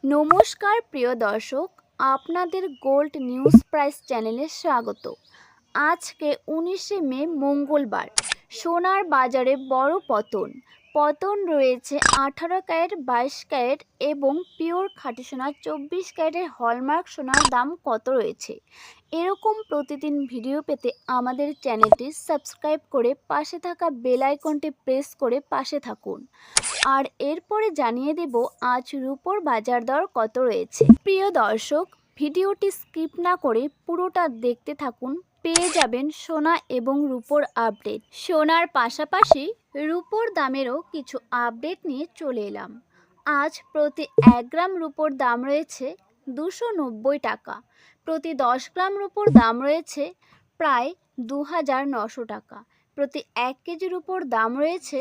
নমস্কার প্রিয় দর্শক, আপনাদের গোল্ড নিউজ প্রাইস চ্যানেলে স্বাগত। আজকে 19শে মে মঙ্গলবার। সোনার বাজারে বড় পতন রয়েছে 18 ক্যারেট, 22 ক্যারেট এবং পিওর খাঁটি সোনা 24 ক্যারেটের হলমার্ক সোনার দাম কত রয়েছে। এরকম প্রতিদিন ভিডিও পেতে আমাদের চ্যানেলটি সাবস্ক্রাইব করে পাশে থাকা বেল আইকনটি প্রেস করে পাশে থাকুন। আর এরপরে জানিয়ে দেব আজ রুপোর বাজার দর কত রয়েছে। প্রিয় দর্শক, ভিডিওটি স্কিপ না করে পুরোটা দেখতে থাকুন, পেয়ে যাবেন সোনা এবং রুপোর আপডেট। সোনার পাশাপাশি রুপোর দামেরও কিছু আপডেট নিয়ে চলে এলাম। আজ প্রতি 1 গ্রাম রুপোর দাম রয়েছে 290 টাকা। প্রতি 10 গ্রাম রুপোর দাম রয়েছে প্রায় 2900 টাকা। প্রতি 1 কেজি রুপোর দাম রয়েছে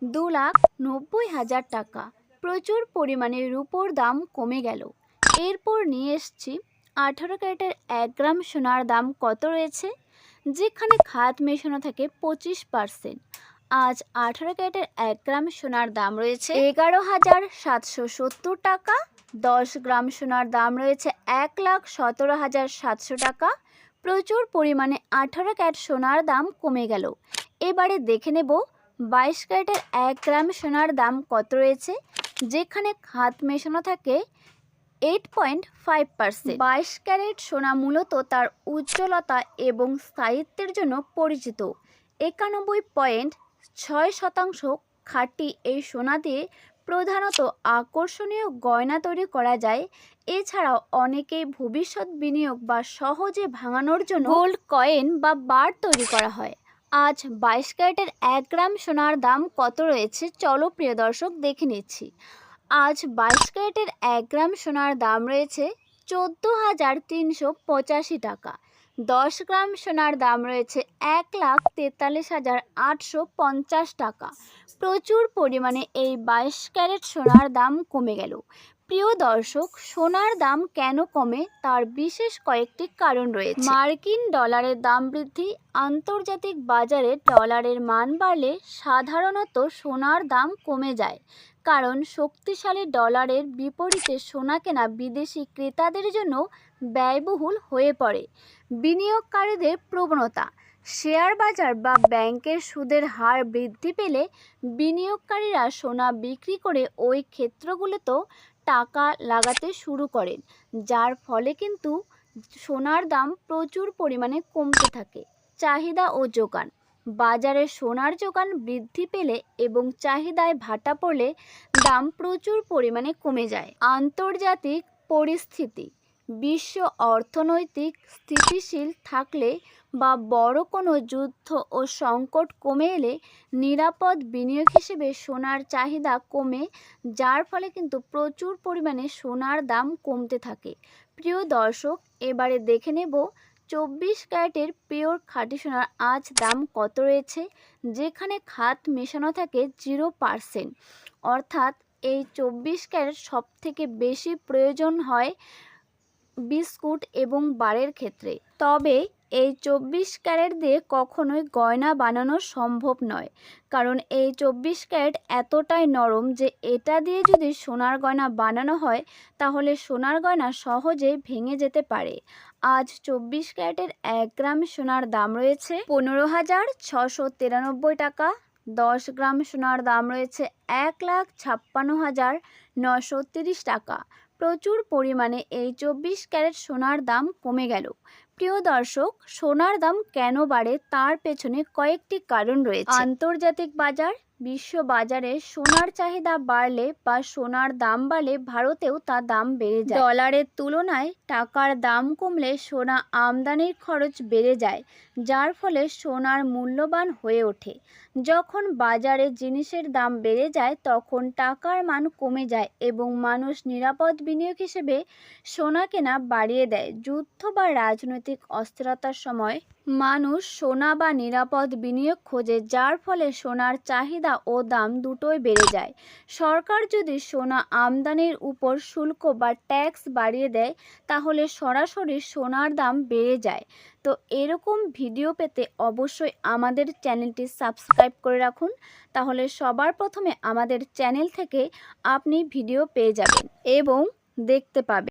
2,90,000 টাকা। প্রচুর পরিমাণে রুপোর দাম কমে গেল। এরপর নিয়ে এসছি 18 ক্যারেটের 1 গ্রাম সোনার দাম কত রয়েছে, যেখানে খাদ মেশানো থাকে 25%। আজ 18 ক্যারেটের 1 গ্রাম সোনার দাম রয়েছে 11,770 টাকা। 10 গ্রাম সোনার দাম রয়েছে 1,17,700 টাকা। প্রচুর পরিমাণে 18 ক্যারেট সোনার দাম কমে গেল। এবারে দেখে নেব 22 ক্যারেটের 1 গ্রাম সোনার দাম কত রয়েছে, যেখানে খাদ মেশানো থাকে 8.5%। 22 ক্যারেট সোনা মূলত তার উজ্জ্বলতা এবং স্থায়িত্বের জন্য পরিচিত। 91.6% খাঁটি এই সোনা দিয়ে প্রধানত আকর্ষণীয় গয়না তৈরি করা যায়। এছাড়াও অনেকেই ভবিষ্যৎ বিনিয়োগ বা সহজে ভাঙানোর জন্য গোল্ড কয়েন বা বার তৈরি করা হয়। আজ 22 ক্যারেটের 1 গ্রাম সোনার দাম কত রয়েছে, চলো প্রিয় দর্শক দেখে নিচ্ছি। আজ 22 ক্যারেটের 1 গ্রাম সোনার দাম রয়েছে 14,385 টাকা। 10 গ্রাম সোনার দাম রয়েছে 1,43,850 টাকা। প্রচুর পরিমাণে এই 22 ক্যারেট সোনার দাম কমে গেল। প্রিয় দর্শক, সোনার দাম কেন কমে তার বিশেষ কয়েকটি কারণ রয়েছে। মার্কিন ডলারের দাম বৃদ্ধি। আন্তর্জাতিক বাজারে ডলারের মান বাড়লে সাধারণত সোনার দাম কমে যায়, কারণ শক্তিশালী ডলারের বিপরীতে সোনা কেনা বিদেশি ক্রেতাদের জন্য ব্যয়বহুল হয়ে পড়ে। বিনিয়োগকারীদের প্রবণতা। শেয়ার বাজার বা ব্যাংকের সুদের হার বৃদ্ধি পেলে বিনিয়োগকারীরা সোনা বিক্রি করে ওই ক্ষেত্রগুলোতেও টাকা লাগাতে শুরু করেন, যার ফলে কিন্তু সোনার দাম প্রচুর পরিমাণে কমতে থাকে। চাহিদা ও যোগান। বাজারে সোনার যোগান বৃদ্ধি পেলে এবং চাহিদায় ভাটা পড়লে দাম প্রচুর পরিমাণে কমে যায়। আন্তর্জাতিক পরিস্থিতি। বিশ্ব অর্থনৈতিক স্থিতিশীল থাকলে বা বড় কোনো যুদ্ধ ও সংকট কমে এলে নিরাপদ বিনিয়োগ হিসেবে সোনার চাহিদা কমে, যার ফলে কিন্তু প্রচুর পরিমাণে সোনার দাম কমতে থাকে। প্রিয় দর্শক, এবারে দেখে নেব 24 ক্যারেটের পিওর খাঁটি সোনার আজ দাম কত রয়েছে, যেখানে খাদ মেশানো থাকে 0%। অর্থাৎ এই 24 ক্যারেট সব থেকে বেশি প্রয়োজন হয় বিস্কুট এবং বারের ক্ষেত্রে। তবে এই 24 ক্যারেট দিয়ে কখনোই গয়না বানানো সম্ভব নয়, কারণ এই 24 ক্যারেট এতটাই নরম যে এটা দিয়ে যদি সোনার গয়না বানানো হয় তাহলে সোনার গয়না সহজেই ভেঙে যেতে পারে। আজ 24 ক্যারেটের 1 গ্রাম সোনার দাম রয়েছে 15,693 টাকা। 10 গ্রাম সোনার দাম রয়েছে 1,56,930 টাকা। প্রচুর পরিমাণে এই 24 ক্যারেট সোনার দাম কমে গেল। প্রিয় দর্শক, সোনার দাম কেন বাড়ে তার পেছনে কয়েকটি কারণ রয়েছে। আন্তর্জাতিক বাজার। বিশ্ব বাজারে সোনার চাহিদা বাড়লে বা সোনার দাম বাড়লে ভারতেও তার দাম বেড়ে যায়। ডলারের তুলনায় টাকার দাম কমলে সোনা আমদানির খরচ বেড়ে যায়, যার ফলে সোনার মূল্যবান হয়ে ওঠে। যখন বাজারে জিনিসের দাম বেড়ে যায় তখন টাকার মান কমে যায় এবং মানুষ নিরাপদ বিনিয়োগ হিসেবে সোনা কেনা বাড়িয়ে দেয়। যুদ্ধ বা রাজনৈতিক অস্থিরতার সময় মানুষ সোনা বা নিরাপদ বিনিয়োগ খোঁজে, যার ফলে সোনার চাহিদা ও দাম দুটোই বেড়ে যায়। সরকার যদি সোনা আমদানির উপর শুল্ক বা ট্যাক্স বাড়িয়ে দেয় তাহলে সরাসরি সোনার দাম বেড়ে যায়। তো এরকম ভিডিও পেতে অবশ্যই আমাদের চ্যানেলটি সাবস্ক্রাইব করে রাখুন, তাহলে সবার প্রথমে আমাদের চ্যানেল থেকে আপনি ভিডিও পেয়ে যাবেন। এবং দেখতে পাবে।